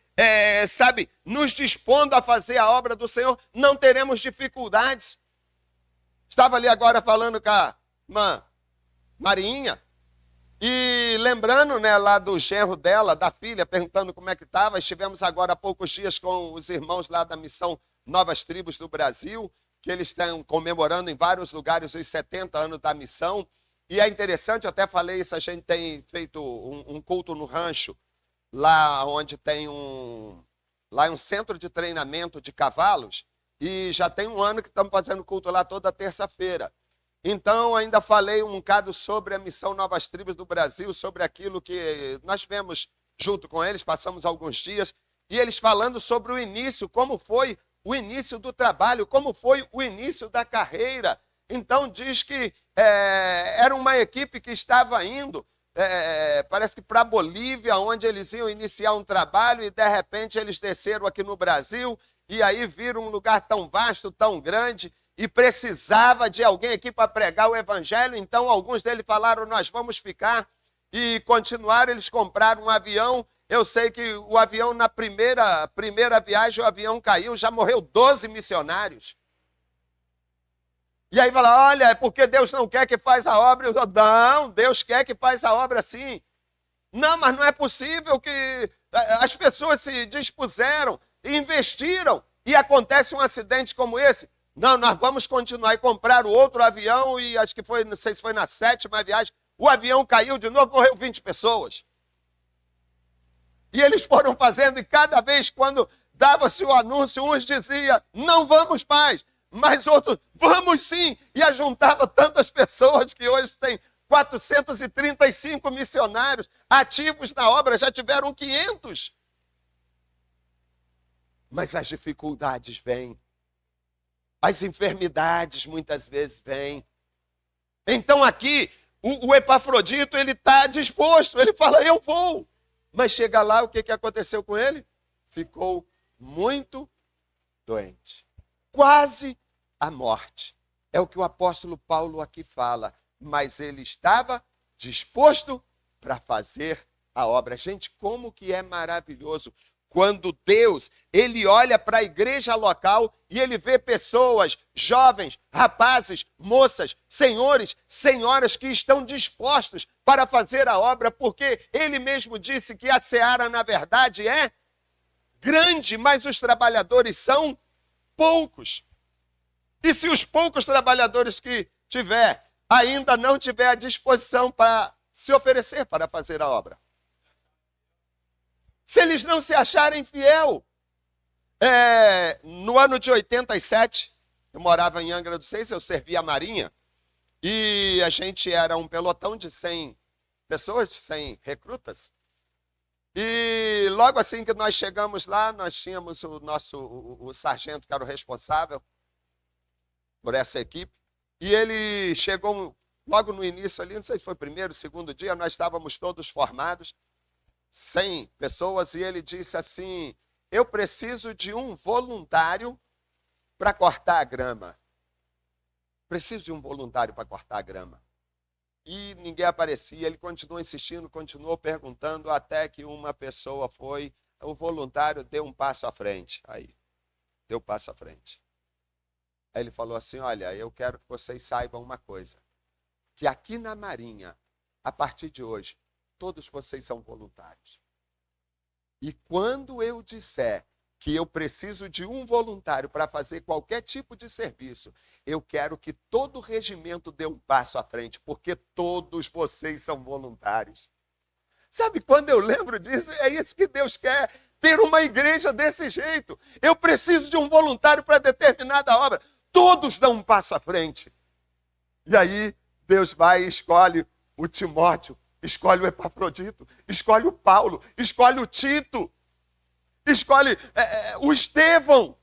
nos dispondo a fazer a obra do Senhor, não teremos dificuldades. Estava ali agora falando com a irmã Marinha, e lembrando, né, lá do genro dela, da filha, perguntando como é que estava. Estivemos agora há poucos dias com os irmãos lá da missão Novas Tribos do Brasil, que eles estão comemorando em vários lugares os 70 anos da missão. E é interessante, eu até falei isso, a gente tem feito um culto no rancho, lá onde tem um centro de treinamento de cavalos, e já tem um ano que estamos fazendo culto lá toda terça-feira. Então, ainda falei um bocado sobre a missão Novas Tribos do Brasil, sobre aquilo que nós vemos junto com eles, passamos alguns dias, e eles falando sobre o início, como foi o início do trabalho, como foi o início da carreira. Então, diz que era uma equipe que estava indo, parece que para a Bolívia, onde eles iam iniciar um trabalho, e de repente eles desceram aqui no Brasil, e aí viram um lugar tão vasto, tão grande, e precisava de alguém aqui para pregar o evangelho. Então alguns deles falaram: nós vamos ficar, e continuaram. Eles compraram um avião. Eu sei que o avião, na primeira viagem, o avião caiu, já morreu 12 missionários. E aí fala: olha, é porque Deus não quer que faz a obra. Eu digo: não, Deus quer que faz a obra sim. Não, mas não é possível que as pessoas se dispuseram, investiram, e acontece um acidente como esse. Não, nós vamos continuar. E comprar o outro avião, e acho que foi, não sei se foi na 7ª viagem, o avião caiu de novo, morreu 20 pessoas. E eles foram fazendo, e cada vez quando dava-se o anúncio, uns diziam: não vamos mais, mas outros: vamos sim. E ajuntava tantas pessoas que hoje tem 435 missionários ativos na obra, já tiveram 500. Mas as dificuldades vêm. As enfermidades muitas vezes vêm. Então aqui, o Epafrodito, ele está disposto, ele fala: eu vou. Mas chega lá, o que aconteceu com ele? Ficou muito doente. Quase à morte. É o que o apóstolo Paulo aqui fala. Mas ele estava disposto para fazer a obra. Gente, como que é maravilhoso quando Deus, ele olha para a igreja local e ele vê pessoas, jovens, rapazes, moças, senhores, senhoras que estão dispostos para fazer a obra, porque ele mesmo disse que a seara, na verdade, é grande, mas os trabalhadores são poucos. E se os poucos trabalhadores que tiver ainda não tiver a disposição para se oferecer para fazer a obra, se eles não se acharem fiel. No ano de 87, eu morava em Angra dos Reis, eu servia a Marinha, e a gente era um pelotão de 100 pessoas, de 100 recrutas, e logo assim que nós chegamos lá, nós tínhamos o sargento, que era o responsável por essa equipe, e ele chegou logo no início ali, não sei se foi o primeiro, segundo dia, nós estávamos todos formados, 100 pessoas, e ele disse assim: eu preciso de um voluntário para cortar a grama. Preciso de um voluntário para cortar a grama. E ninguém aparecia, ele continuou insistindo, continuou perguntando, até que uma pessoa foi, o voluntário deu um passo à frente. Aí, deu um passo à frente. Aí ele falou assim: olha, eu quero que vocês saibam uma coisa, que aqui na Marinha, a partir de hoje, Todos vocês são voluntários. E quando eu disser que eu preciso de um voluntário para fazer qualquer tipo de serviço, eu quero que todo o regimento dê um passo à frente, porque todos vocês são voluntários. Sabe, quando eu lembro disso, é isso que Deus quer, ter uma igreja desse jeito. Eu preciso de um voluntário para determinada obra. Todos dão um passo à frente. E aí, Deus vai e escolhe o Timóteo, escolhe o Epafrodito, escolhe o Paulo, escolhe o Tito, escolhe o Estevão.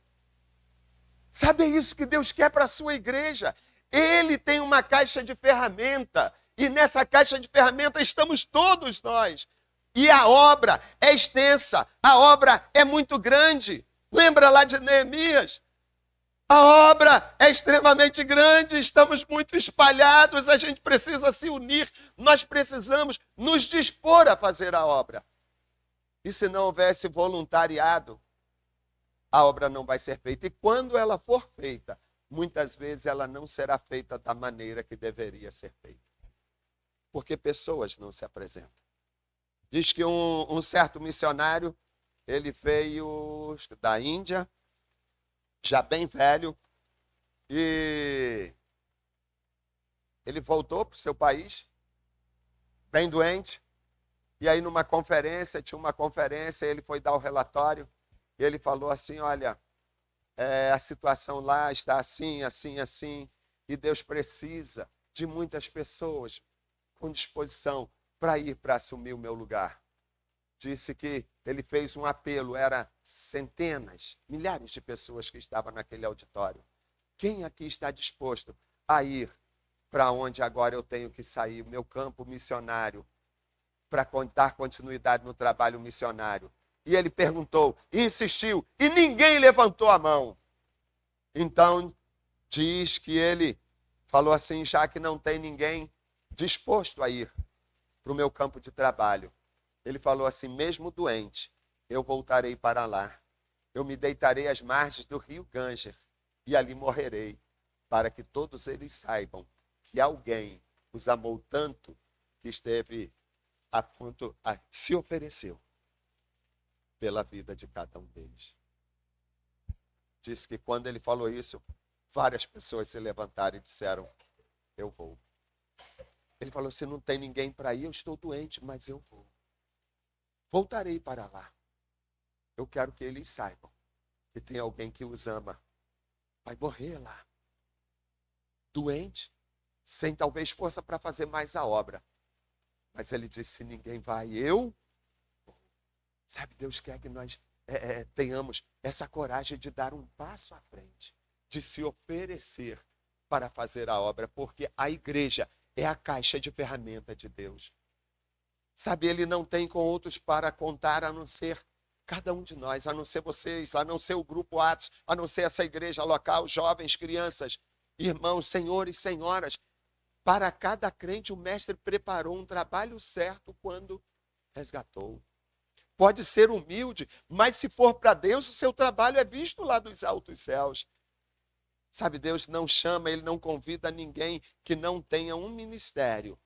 Sabe, é isso que Deus quer para a sua igreja. Ele tem uma caixa de ferramenta, e nessa caixa de ferramenta estamos todos nós. E a obra é extensa, a obra é muito grande. Lembra lá de Neemias? A obra é extremamente grande, estamos muito espalhados, a gente precisa se unir, nós precisamos nos dispor a fazer a obra. E se não houvesse voluntariado, a obra não vai ser feita. E quando ela for feita, muitas vezes ela não será feita da maneira que deveria ser feita. Porque pessoas não se apresentam. Diz que um certo missionário, ele veio da Índia, já bem velho, e ele voltou para o seu país, bem doente, e aí numa conferência, tinha uma conferência, ele foi dar o relatório, e ele falou assim, olha, a situação lá está assim, assim, assim, e Deus precisa de muitas pessoas com disposição para ir para assumir o meu lugar. Disse que ele fez um apelo, era centenas, milhares de pessoas que estavam naquele auditório. Quem aqui está disposto a ir para onde agora eu tenho que sair, o meu campo missionário, para dar continuidade no trabalho missionário? E ele perguntou, insistiu, e ninguém levantou a mão. Então, diz que ele falou assim, já que não tem ninguém disposto a ir para o meu campo de trabalho, ele falou assim, mesmo doente, eu voltarei para lá. Eu me deitarei às margens do rio Gânger e ali morrerei, para que todos eles saibam que alguém os amou tanto que esteve a ponto, se ofereceu pela vida de cada um deles. Diz que quando ele falou isso, várias pessoas se levantaram e disseram, eu vou. Ele falou, se não tem ninguém para ir, eu estou doente, mas eu vou. Voltarei para lá. Eu quero que eles saibam que tem alguém que os ama. Vai morrer lá. Doente, sem talvez força para fazer mais a obra. Mas ele disse, se ninguém vai, eu vou. Sabe, Deus quer que nós tenhamos essa coragem de dar um passo à frente, de se oferecer para fazer a obra, porque a igreja é a caixa de ferramenta de Deus. Sabe, ele não tem com outros para contar, a não ser cada um de nós, a não ser vocês, a não ser o grupo Atos, a não ser essa igreja local, jovens, crianças, irmãos, senhores, senhoras. Para cada crente, o mestre preparou um trabalho certo quando resgatou. Pode ser humilde, mas se for para Deus, o seu trabalho é visto lá dos altos céus. Sabe, Deus não chama, Ele não convida ninguém que não tenha um ministério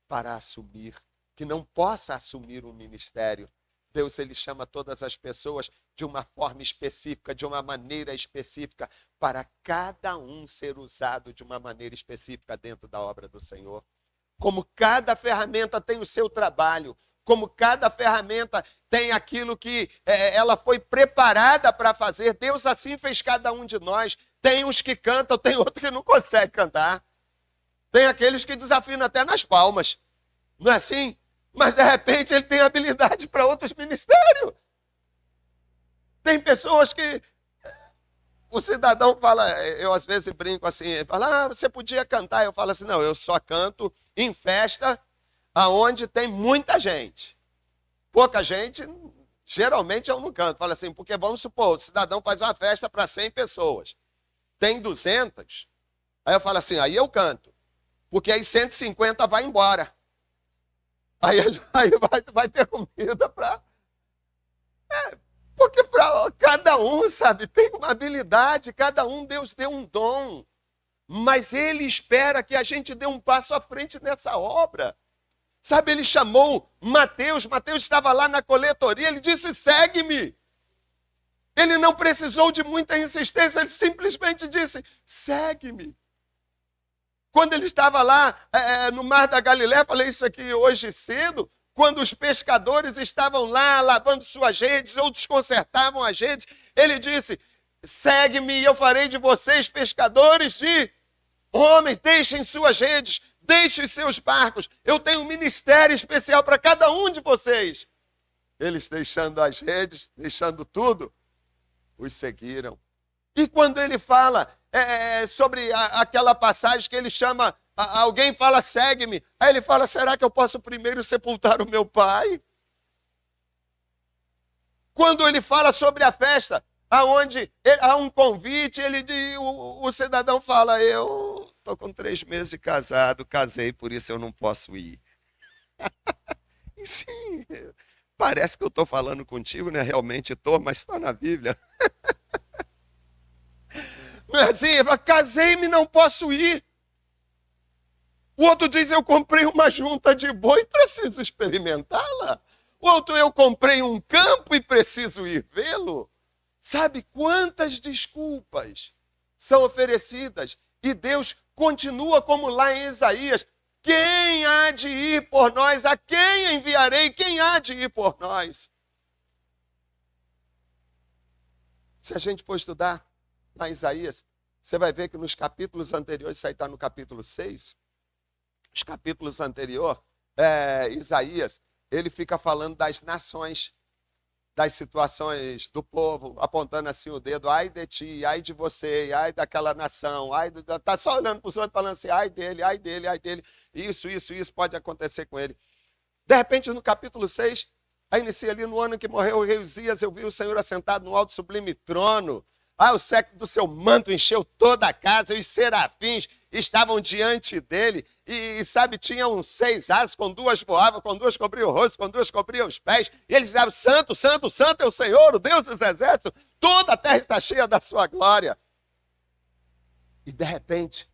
para assumir, que não possa assumir um ministério. Deus, Ele chama todas as pessoas de uma forma específica, de uma maneira específica, para cada um ser usado de uma maneira específica dentro da obra do Senhor. Como cada ferramenta tem o seu trabalho, como cada ferramenta tem aquilo que ela foi preparada para fazer, Deus assim fez cada um de nós. Tem uns que cantam, tem outros que não conseguem cantar. Tem aqueles que desafinam até nas palmas. Não é assim? Mas de repente ele tem habilidade para outros ministérios. Tem pessoas que o cidadão fala, eu às vezes brinco assim, ele fala, você podia cantar. Eu falo assim, não, eu só canto em festa aonde tem muita gente. Pouca gente, geralmente eu não canto. Fala assim, porque vamos supor, o cidadão faz uma festa para 100 pessoas. Tem 200, aí eu falo assim, aí eu canto. Porque aí 150 vai embora. Aí vai ter comida para... porque para cada um, sabe, tem uma habilidade, cada um, Deus deu um dom. Mas Ele espera que a gente dê um passo à frente nessa obra. Sabe, ele chamou Mateus estava lá na coletoria, ele disse, segue-me. Ele não precisou de muita insistência, ele simplesmente disse, segue-me. Quando ele estava lá no Mar da Galileia, falei isso aqui hoje cedo, quando os pescadores estavam lá lavando suas redes, outros consertavam as redes, ele disse, segue-me e eu farei de vocês pescadores de homens, deixem suas redes, deixem seus barcos, eu tenho um ministério especial para cada um de vocês. Eles deixando as redes, deixando tudo, os seguiram. E quando ele fala sobre aquela passagem que ele chama, alguém fala, segue-me, aí ele fala, será que eu posso primeiro sepultar o meu pai? Quando ele fala sobre a festa, aonde há um convite, o cidadão fala, eu estou com 3 meses de casado, casei, por isso eu não posso ir. E sim, parece que eu estou falando contigo, né? Realmente estou, mas está na Bíblia. Não é assim? Casei-me, não posso ir. O outro diz, eu comprei uma junta de boi, preciso experimentá-la. O outro, eu comprei um campo e preciso ir vê-lo. Sabe quantas desculpas são oferecidas? E Deus continua como lá em Isaías. Quem há de ir por nós? A quem enviarei? Quem há de ir por nós? Se a gente for estudar lá em Isaías, você vai ver que nos capítulos anteriores, isso aí está no capítulo 6, os capítulos anteriores, Isaías, ele fica falando das nações, das situações do povo, apontando assim o dedo, ai de ti, ai de você, ai daquela nação, está só olhando para os outros falando assim, ai dele, ai dele, ai dele, isso pode acontecer com ele. De repente, no capítulo 6, aí inicia ali no ano que morreu o rei Uzias, eu vi o Senhor assentado no alto sublime trono, o séquito do seu manto encheu toda a casa, e os serafins estavam diante dele, e sabe, tinham 6 asas, com 2 voavam, com 2 cobriam o rosto, com 2 cobriam os pés, e eles diziam, santo, santo, santo é o Senhor, o Deus dos exércitos, toda a terra está cheia da sua glória. E de repente,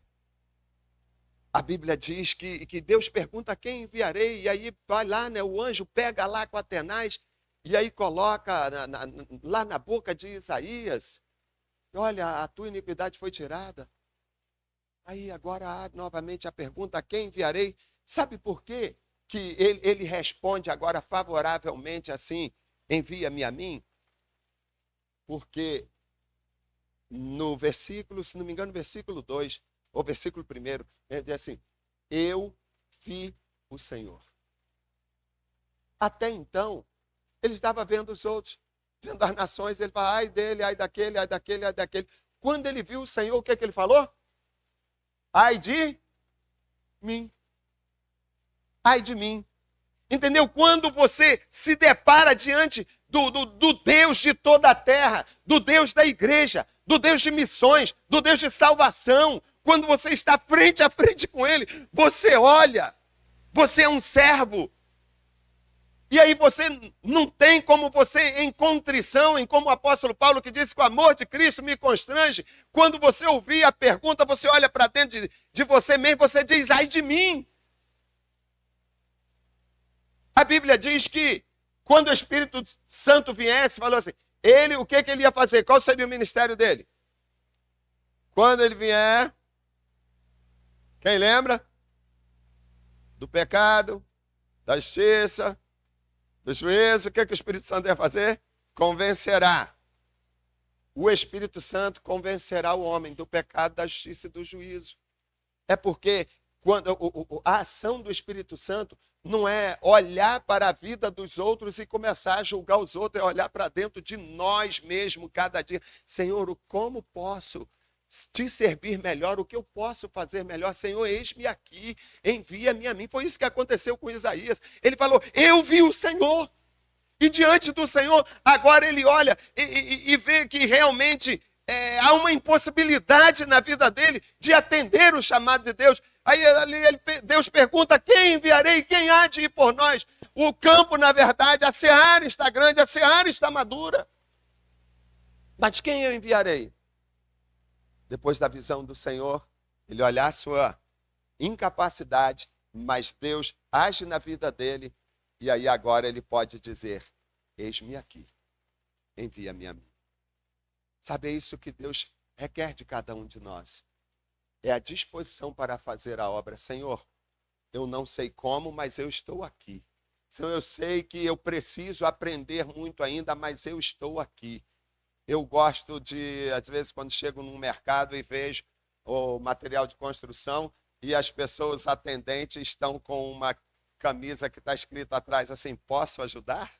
a Bíblia diz que Deus pergunta, quem enviarei? E aí vai lá, né, o anjo pega lá com Atenaz, e aí coloca lá na boca de Isaías, olha, a tua iniquidade foi tirada. Aí agora há novamente a pergunta, a quem enviarei? Sabe por quê que ele responde agora favoravelmente assim, envia-me a mim? Porque no versículo, se não me engano, versículo 2, ou versículo 1, ele diz assim, eu vi o Senhor. Até então, ele estava vendo os outros, vendo as nações, ele fala, ai dele, ai daquele, ai daquele, ai daquele. Quando ele viu o Senhor, o que ele falou? Ai de mim. Ai de mim. Entendeu? Quando você se depara diante do Deus de toda a terra, do Deus da igreja, do Deus de missões, do Deus de salvação, quando você está frente a frente com Ele, você olha, você é um servo. E aí você não tem como você, em contrição, em como o apóstolo Paulo que disse que o amor de Cristo me constrange, quando você ouvir a pergunta, você olha para dentro de você mesmo, você diz, ai de mim. A Bíblia diz que quando o Espírito Santo viesse, falou assim, ele, o que ele ia fazer? Qual seria o ministério dele? Quando ele vier, quem lembra? Do pecado, da justiça, do juízo, o que o Espírito Santo ia fazer? Convencerá. O Espírito Santo convencerá o homem do pecado, da justiça e do juízo. É porque quando a ação do Espírito Santo não é olhar para a vida dos outros e começar a julgar os outros, é olhar para dentro de nós mesmos cada dia. Senhor, como posso te servir melhor? O que eu posso fazer melhor? Senhor, eis-me aqui, envia-me a mim. Foi isso que aconteceu com Isaías. Ele falou, eu vi o Senhor. E diante do Senhor, agora ele olha e vê que realmente há uma impossibilidade na vida dele de atender o chamado de Deus. Aí Deus pergunta, quem enviarei? Quem há de ir por nós? O campo, na verdade, a seara está grande, a seara está madura. Mas quem eu enviarei? Depois da visão do Senhor, ele olhar a sua incapacidade, mas Deus age na vida dele, e aí agora ele pode dizer, eis-me aqui, envia-me a mim. Sabe, é isso que Deus requer de cada um de nós. É a disposição para fazer a obra. Senhor, eu não sei como, mas eu estou aqui. Senhor, eu sei que eu preciso aprender muito ainda, mas eu estou aqui. Eu gosto de, às vezes, quando chego num mercado e vejo o material de construção e as pessoas atendentes estão com uma camisa que está escrito atrás assim, posso ajudar?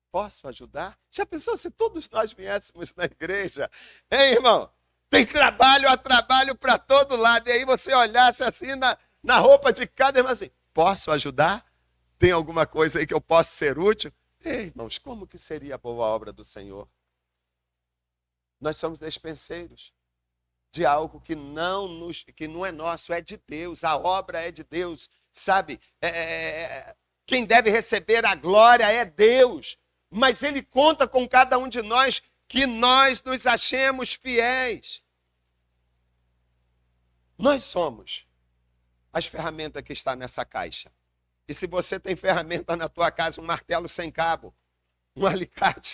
Posso ajudar? Já pensou se todos nós viéssemos na igreja? Hein, irmão? Tem trabalho a trabalho para todo lado. E aí você olhasse assim na roupa de cada irmão assim, posso ajudar? Tem alguma coisa aí que eu possa ser útil? Ei, irmãos, como que seria a boa obra do Senhor? Nós somos despenseiros de algo que não é nosso, é de Deus. A obra é de Deus, sabe? Quem deve receber a glória é Deus. Mas Ele conta com cada um de nós que nós nos achemos fiéis. Nós somos as ferramentas que estão nessa caixa. E se você tem ferramenta na tua casa, um martelo sem cabo, um alicate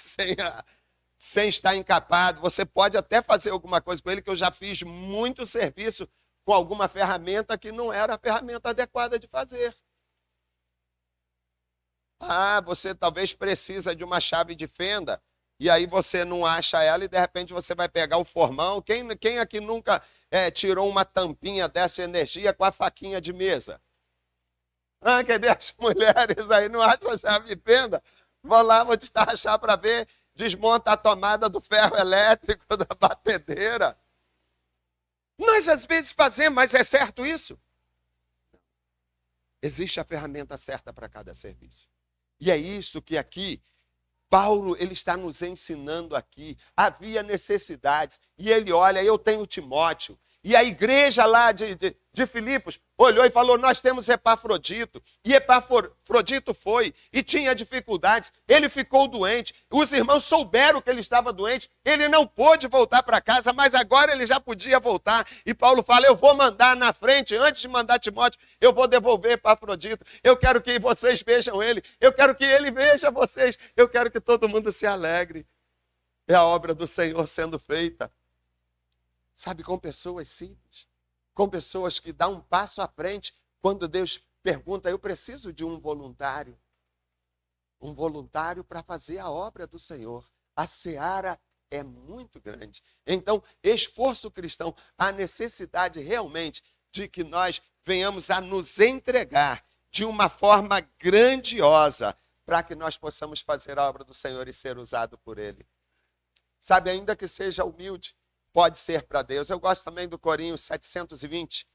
sem estar encapado, você pode até fazer alguma coisa com ele, que eu já fiz muito serviço com alguma ferramenta que não era a ferramenta adequada de fazer. Você talvez precisa de uma chave de fenda, e aí você não acha ela, e de repente você vai pegar o formão. Quem aqui nunca tirou uma tampinha dessa energia com a faquinha de mesa? Cadê as mulheres aí? Não acham a chave de fenda? Vou lá, vou destarrachar para ver. Desmonta a tomada do ferro elétrico, da batedeira. Nós às vezes fazemos, mas é certo isso? Existe a ferramenta certa para cada serviço. E é isso que aqui, Paulo, ele está nos ensinando aqui. Havia necessidades. E ele olha, eu tenho Timóteo. E a igreja lá de Filipos olhou e falou, nós temos Epafrodito. E Epafrodito foi e tinha dificuldades. Ele ficou doente. Os irmãos souberam que ele estava doente. Ele não pôde voltar para casa, mas agora ele já podia voltar. E Paulo fala, eu vou mandar na frente, antes de mandar Timóteo, eu vou devolver Epafrodito. Eu quero que vocês vejam ele. Eu quero que ele veja vocês. Eu quero que todo mundo se alegre. É a obra do Senhor sendo feita. Sabe, com pessoas simples, com pessoas que dão um passo à frente, quando Deus pergunta, eu preciso de um voluntário para fazer a obra do Senhor. A seara é muito grande. Então, esforço cristão, a necessidade realmente de que nós venhamos a nos entregar de uma forma grandiosa para que nós possamos fazer a obra do Senhor e ser usado por Ele. Sabe, ainda que seja humilde, pode ser para Deus. Eu gosto também do Corinho 720.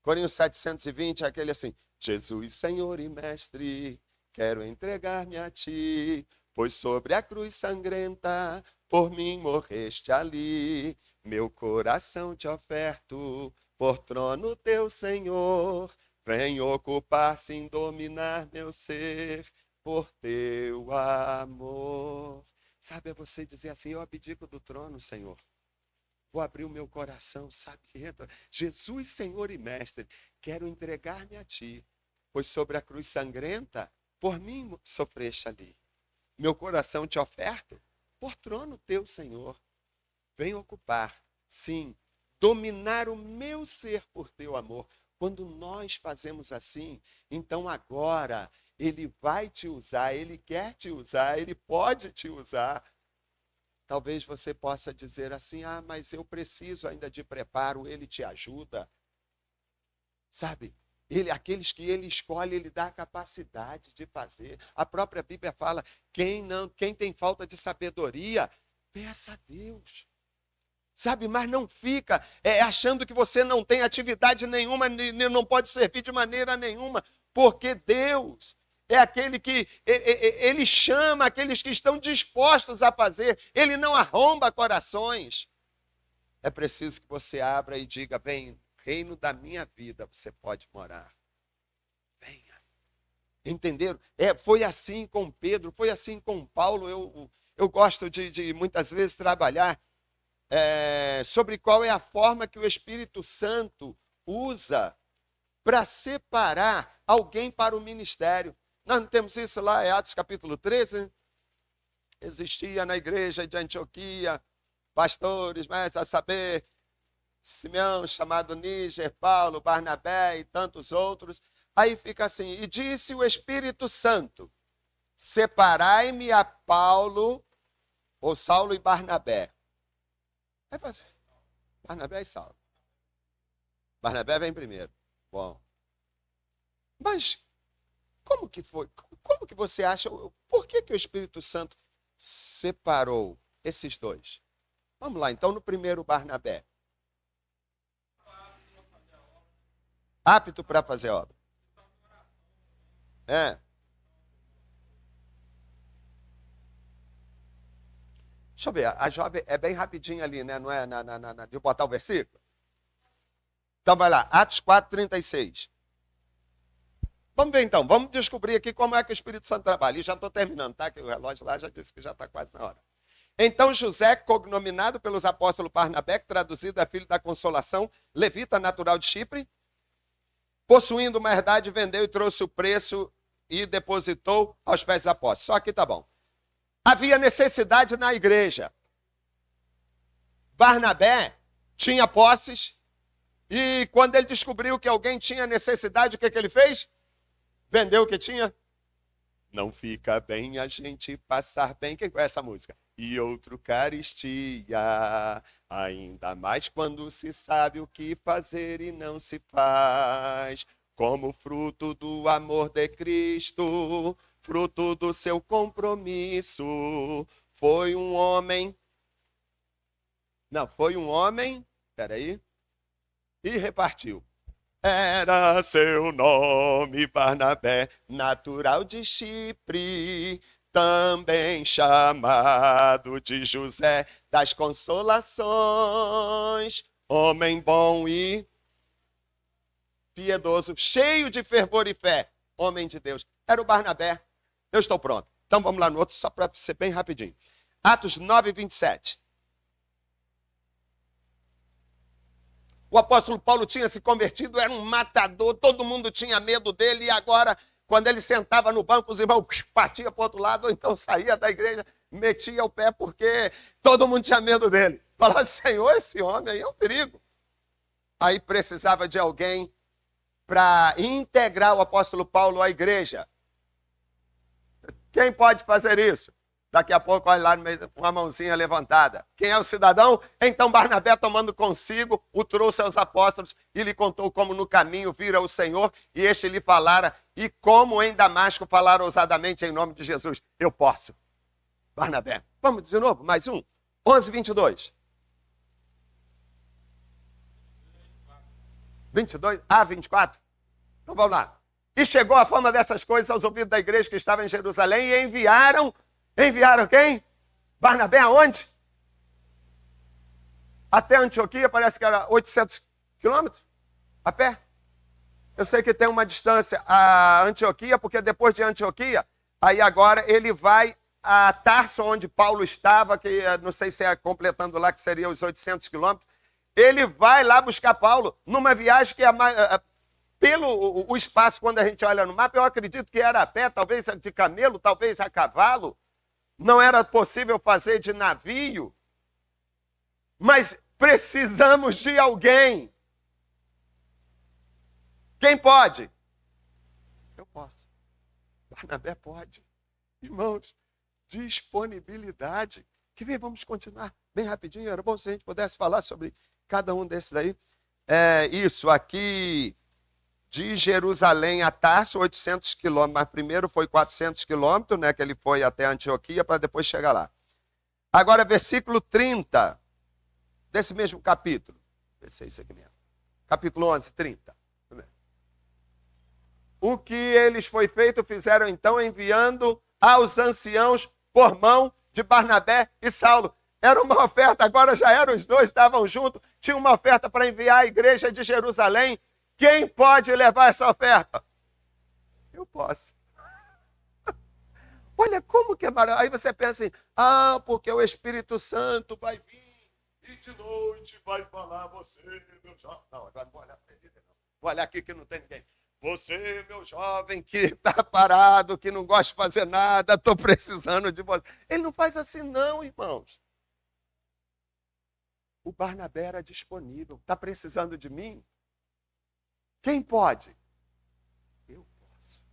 Corinho 720 é aquele assim, Jesus, Senhor e Mestre, quero entregar-me a Ti, pois sobre a cruz sangrenta, por mim morreste ali. Meu coração te oferto, por trono Teu, Senhor, vem ocupar-se em dominar meu ser, por Teu amor. Sabe, é você dizer assim, eu abdico do trono, Senhor. Vou abrir o meu coração, sabe? Entra. Jesus, Senhor e Mestre, quero entregar-me a Ti, pois sobre a cruz sangrenta, por mim sofreste ali. Meu coração te oferto, por trono Teu, Senhor. Vem ocupar, sim, dominar o meu ser por Teu amor. Quando nós fazemos assim, então agora Ele vai te usar, Ele quer te usar, Ele pode te usar. Talvez você possa dizer assim, mas eu preciso ainda de preparo, Ele te ajuda. Sabe, aqueles que Ele escolhe, Ele dá a capacidade de fazer. A própria Bíblia fala, quem tem falta de sabedoria, peça a Deus. Sabe, mas não fica achando que você não tem atividade nenhuma, não pode servir de maneira nenhuma, porque Deus é aquele que ele chama aqueles que estão dispostos a fazer. Ele não arromba corações. É preciso que você abra e diga, vem, reino da minha vida, você pode morar. Venha. Entenderam? Foi assim com Pedro, foi assim com Paulo. Eu gosto de muitas vezes trabalhar sobre qual é a forma que o Espírito Santo usa para separar alguém para o ministério. Nós não temos isso lá, é Atos capítulo 13, né? Existia na igreja de Antioquia pastores, mas a saber, Simeão, chamado Níger, Paulo, Barnabé e tantos outros. Aí fica assim, e disse o Espírito Santo, separai-me a Paulo, ou Saulo e Barnabé. Aí fala assim, Barnabé e Saulo. Barnabé vem primeiro. Bom. Mas, como que foi? Como que você acha? Por que o Espírito Santo separou esses dois? Vamos lá, então, no primeiro Barnabé. Apto para fazer obra. Deixa eu ver, a Job é bem rapidinho ali, né? Não é de botar o versículo? Então vai lá, Atos 4:36. Vamos ver então, vamos descobrir aqui como é que o Espírito Santo trabalha. E já estou terminando, tá? Que o relógio lá já disse que já está quase na hora. Então José, cognominado pelos apóstolos Barnabé, que traduzido é filho da consolação, levita natural de Chipre, possuindo uma herdade, vendeu e trouxe o preço e depositou aos pés dos apóstolos. Só que tá bom. Havia necessidade na igreja. Barnabé tinha posses e quando ele descobriu que alguém tinha necessidade, o que ele fez? Vendeu o que tinha? Não fica bem a gente passar bem. Quem conhece essa música? E outro caristia, ainda mais quando se sabe o que fazer e não se faz. Como fruto do amor de Cristo, fruto do seu compromisso, foi um homem, e repartiu. Era seu nome Barnabé, natural de Chipre, também chamado de José das Consolações, homem bom e piedoso, cheio de fervor e fé, homem de Deus. Era o Barnabé. Eu estou pronto. Então vamos lá no outro, só para ser bem rapidinho. Atos 9:27. O apóstolo Paulo tinha se convertido, era um matador, todo mundo tinha medo dele, e agora, quando ele sentava no banco, os irmãos partiam para o outro lado, ou então saía da igreja, metia o pé, porque todo mundo tinha medo dele. Falava, Senhor, esse homem aí é um perigo. Aí precisava de alguém para integrar o apóstolo Paulo à igreja. Quem pode fazer isso? Daqui a pouco, olha lá no meio, uma mãozinha levantada. Quem é o cidadão? Então Barnabé, tomando consigo, o trouxe aos apóstolos e lhe contou como no caminho vira o Senhor e este lhe falara e como em Damasco falara ousadamente em nome de Jesus. Eu posso. Barnabé. Vamos de novo, mais um. 11:22. 24. Então vamos lá. E chegou a fama dessas coisas aos ouvidos da igreja que estava em Jerusalém e enviaram quem? Barnabé aonde? Até Antioquia, parece que era 800 quilômetros a pé. Eu sei que tem uma distância a Antioquia, porque depois de Antioquia, aí agora ele vai a Tarso, onde Paulo estava, que não sei se é completando lá, que seria os 800 quilômetros. Ele vai lá buscar Paulo numa viagem que é pelo o espaço, quando a gente olha no mapa, eu acredito que era a pé, talvez de camelo, talvez a cavalo. Não era possível fazer de navio. Mas precisamos de alguém. Quem pode? Eu posso. Barnabé pode. Irmãos, disponibilidade. Que vem, vamos continuar bem rapidinho. Era bom se a gente pudesse falar sobre cada um desses aí. Isso aqui, de Jerusalém a Tarso, 800 quilômetros. Mas primeiro foi 400 quilômetros, né? Que ele foi até Antioquia para depois chegar lá. Agora, versículo 30 desse mesmo capítulo. Esse é isso aqui mesmo. Capítulo 11, 30. O que eles foi feito, fizeram então enviando aos anciãos por mão de Barnabé e Saulo. Era uma oferta, agora já eram os dois, estavam juntos. Tinha uma oferta para enviar à igreja de Jerusalém. Quem pode levar essa oferta? Eu posso. Olha como que é maravilhoso. Aí você pensa assim, porque o Espírito Santo vai vir e de noite vai falar a você. Não, agora não vou olhar para ele, não. Olha aqui que não tem ninguém. Você, meu jovem, que está parado, que não gosta de fazer nada, estou precisando de você. Ele não faz assim não, irmãos. O Barnabé era disponível. Está precisando de mim? Quem pode? Eu posso.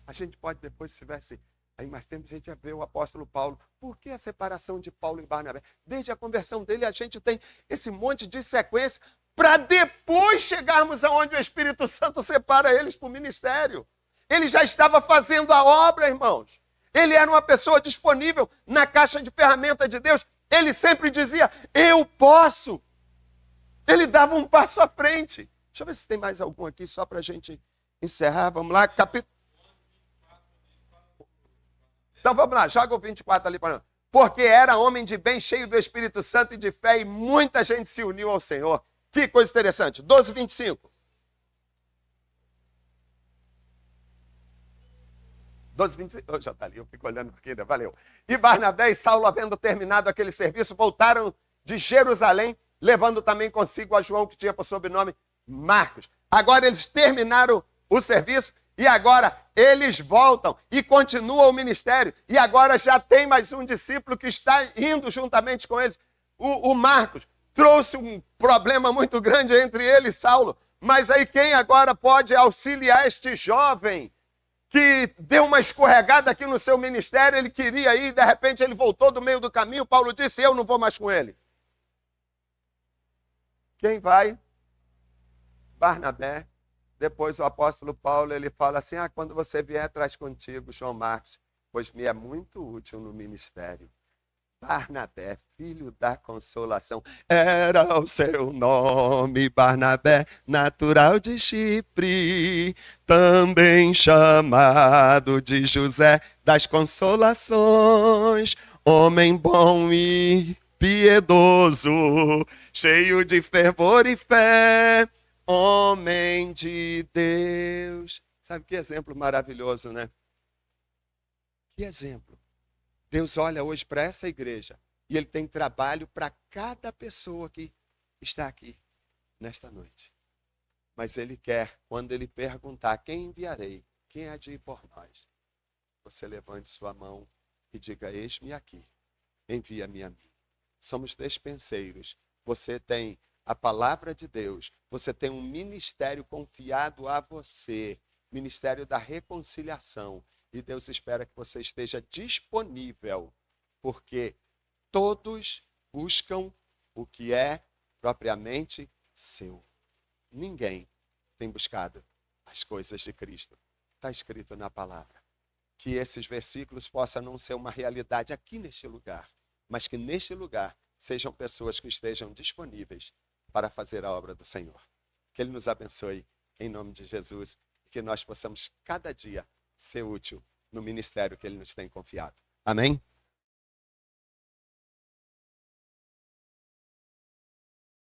A gente pode depois, se tivesse aí mais tempo, a gente ia ver o apóstolo Paulo. Por que a separação de Paulo e Barnabé? Desde a conversão dele, a gente tem esse monte de sequência para depois chegarmos aonde o Espírito Santo separa eles para o ministério. Ele já estava fazendo a obra, irmãos. Ele era uma pessoa disponível na caixa de ferramenta de Deus. Ele sempre dizia, eu posso. Ele dava um passo à frente. Deixa eu ver se tem mais algum aqui, só para a gente encerrar. Vamos lá, Então vamos lá, joga o 24 ali para nós. Porque era homem de bem, cheio do Espírito Santo e de fé, e muita gente se uniu ao Senhor. Que coisa interessante. 12, 25. 12, 25. Oh, já está ali, eu fico olhando aqui, né? Valeu. E Barnabé e Saulo, havendo terminado aquele serviço, voltaram de Jerusalém, levando também consigo a João, que tinha por sobrenome Marcos. Agora eles terminaram o serviço e agora eles voltam e continuam o ministério. E agora já tem mais um discípulo que está indo juntamente com eles. O Marcos trouxe um problema muito grande entre ele e Saulo. Mas aí quem agora pode auxiliar este jovem que deu uma escorregada aqui no seu ministério, ele queria ir, de repente ele voltou do meio do caminho, Paulo disse, eu não vou mais com ele. Quem vai? Barnabé. Depois o apóstolo Paulo, ele fala assim, quando você vier, traz contigo João Marcos, pois me é muito útil no ministério. Barnabé, filho da consolação, era o seu nome, Barnabé, natural de Chipre, também chamado de José das Consolações, homem bom e piedoso, cheio de fervor e fé, homem de Deus. Sabe que exemplo maravilhoso, né? Que exemplo. Deus olha hoje para essa igreja e Ele tem trabalho para cada pessoa que está aqui nesta noite. Mas Ele quer, quando Ele perguntar quem enviarei, quem há de ir por nós, você levante sua mão e diga, eis-me aqui, envia-me a mim. Somos despenseiros. Você tem a palavra de Deus, você tem um ministério confiado a você, ministério da reconciliação. E Deus espera que você esteja disponível, porque todos buscam o que é propriamente seu. Ninguém tem buscado as coisas de Cristo. Está escrito na palavra. Que esses versículos possam não ser uma realidade aqui neste lugar, mas que neste lugar sejam pessoas que estejam disponíveis para fazer a obra do Senhor. Que Ele nos abençoe, em nome de Jesus, e que nós possamos cada dia ser útil no ministério que Ele nos tem confiado. Amém?